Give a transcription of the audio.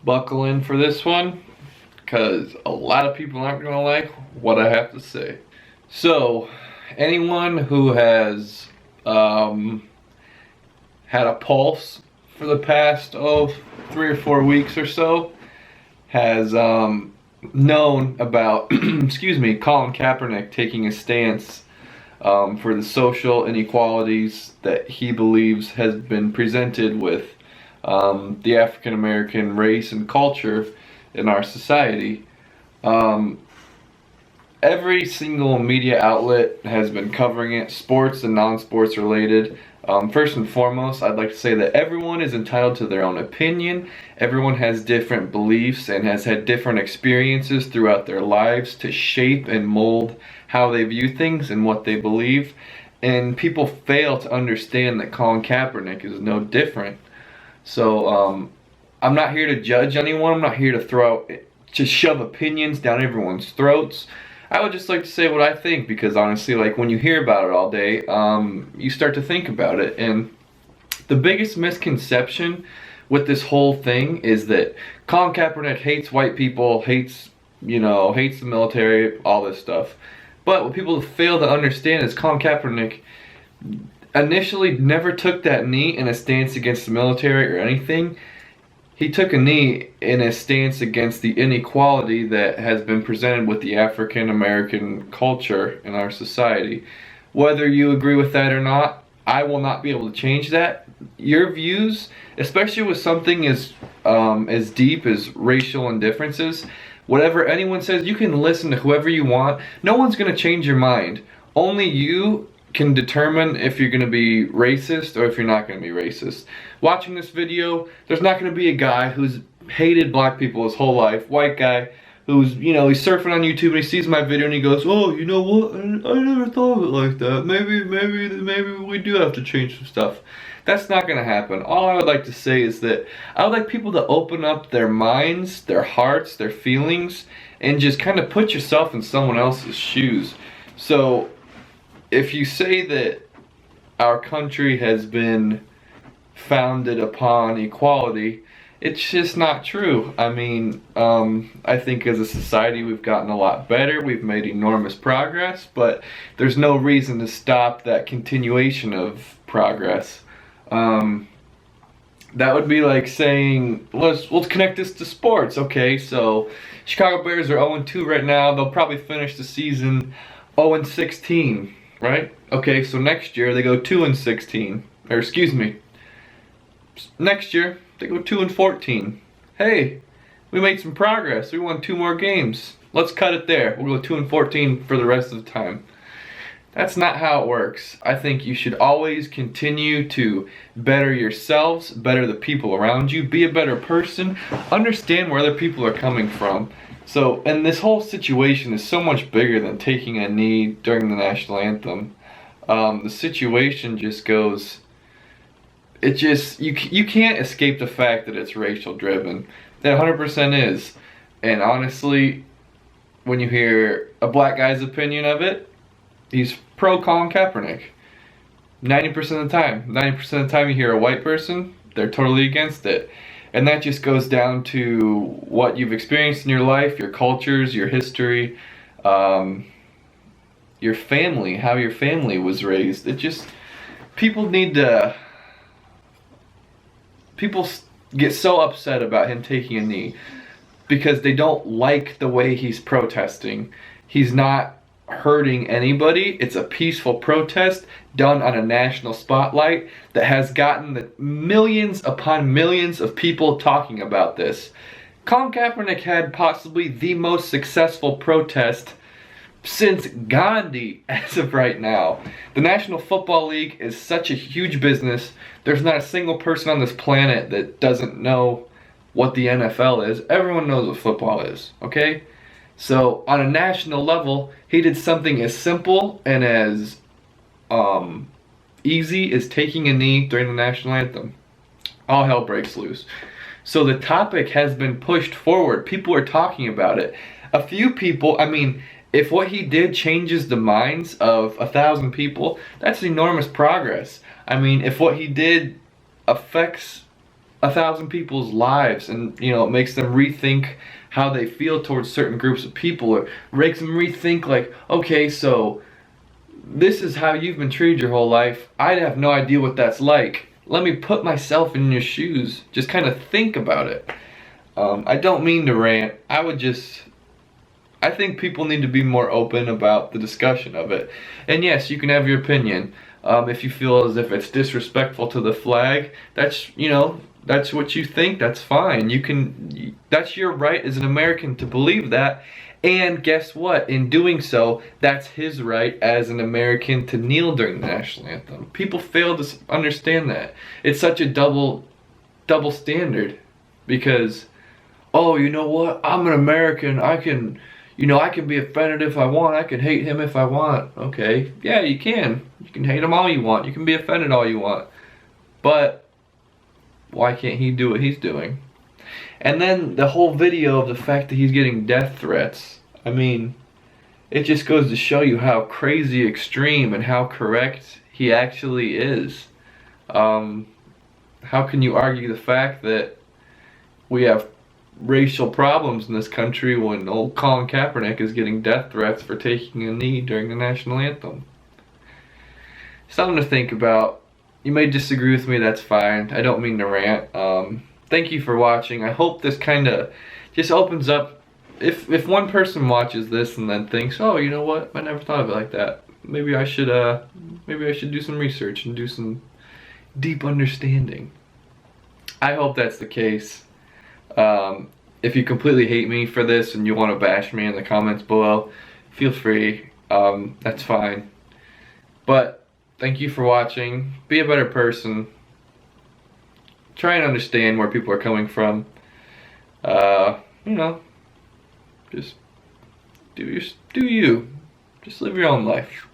Buckle in for this one, because a lot of people aren't going to like what I have to say. So, anyone who has had a pulse for the past 3 or 4 weeks or so has known about excuse me, Colin Kaepernick taking a stance for the social inequalities that he believes has been presented with the African American race and culture in our society. Every single media outlet has been covering it, sports and non-sports related. First and foremost, I'd like to say that everyone is entitled to their own opinion. Everyone has different beliefs and has had different experiences throughout their lives to shape and mold how they view things and what they believe. And people fail to understand that Colin Kaepernick is no different. So I'm not here to judge anyone. I'm not here to shove opinions down everyone's throats. I would just like to say what I think, because honestly, like, when you hear about it all day, you start to think about it. And the biggest misconception with this whole thing is that Colin Kaepernick hates white people, hates the military, all this stuff. But what people fail to understand is Colin Kaepernick initially never took that knee in a stance against the military or anything. He took a knee in a stance against the inequality that has been presented with the African American culture in our society. Whether you agree with that or not, I will not be able to change that. Your views, especially with something as deep as racial indifferences, whatever anyone says, you can listen to whoever you want. No one's going to change your mind. Only you can determine if you're going to be racist or if you're not going to be racist. Watching this video, there's not going to be a guy who's hated black people his whole life, white guy, who's, he's surfing on YouTube and he sees my video and he goes, oh, you know what, I never thought of it like that. Maybe we do have to change some stuff. That's not going to happen. All I would like to say is that I would like people to open up their minds, their hearts, their feelings, and just kind of put yourself in someone else's shoes. So, if you say that our country has been founded upon equality, it's just not true. I mean, I think as a society we've gotten a lot better, we've made enormous progress, but there's no reason to stop that continuation of progress. That would be like saying, let's connect this to sports. Okay, so Chicago Bears are 0-2 right now. They'll probably finish the season 0-16. Right? Okay, so next year they go 2-16. Or excuse me. Next year they go 2-14. Hey, we made some progress. We won 2 more games. Let's cut it there. We'll go 2-14 for the rest of the time. That's not how it works. I think you should always continue to better yourselves, better the people around you, be a better person, understand where other people are coming from. So, and this whole situation is so much bigger than taking a knee during the national anthem. The situation just goes, you can't escape the fact that it's racial driven. That 100% is. And honestly, when you hear a black guy's opinion of it, he's pro Colin Kaepernick. 90% of the time. 90% of the time you hear a white person, they're totally against it. And that just goes down to what you've experienced in your life, your cultures, your history, your family, how your family was raised. People get so upset about him taking a knee because they don't like the way he's protesting. He's not hurting anybody. It's a peaceful protest done on a national spotlight that has gotten the millions upon millions of people talking about this. Colin Kaepernick had possibly the most successful protest since Gandhi as of right now. The National Football League is such a huge business. There's not a single person on this planet that doesn't know what the NFL is. Everyone knows what football is, okay? So, on a national level, he did something as simple and as easy as taking a knee during the national anthem. All hell breaks loose. So the topic has been pushed forward. People are talking about it. A few people, if what he did changes the minds of 1,000 people, that's enormous progress. If what he did affects 1,000 people's lives, and you know, it makes them rethink how they feel towards certain groups of people, or makes them rethink like, okay, so this is how you've been treated your whole life. I have no idea what that's like. Let me put myself in your shoes. Just kind of think about it. I don't mean to rant. I think people need to be more open about the discussion of it. And yes, you can have your opinion. If you feel as if it's disrespectful to the flag, that's, you know, that's what you think, that's fine. That's your right as an American to believe that. And guess what? In doing so, that's his right as an American to kneel during the national anthem. People fail to understand that. It's such a double standard, because, oh, you know what? I'm an American. I can be offended if I want. I can hate him if I want. Okay, yeah, you can. You can hate him all you want. You can be offended all you want. But why can't he do what he's doing? And then the whole video of the fact that he's getting death threats. I mean, it just goes to show you how crazy extreme and how correct he actually is. How can you argue the fact that we have racial problems in this country when old Colin Kaepernick is getting death threats for taking a knee during the national anthem? Something to think about. You may disagree with me, that's fine. I don't mean to rant. Thank you for watching. I hope this kind of just opens up. If one person watches this and then thinks, oh, you know what? I never thought of it like that. Maybe I should do some research and do some deep understanding. I hope that's the case. If you completely hate me for this and you want to bash me in the comments below, feel free. That's fine. But thank you for watching. Be a better person. Try and understand where people are coming from. You know, just do you. Just live your own life.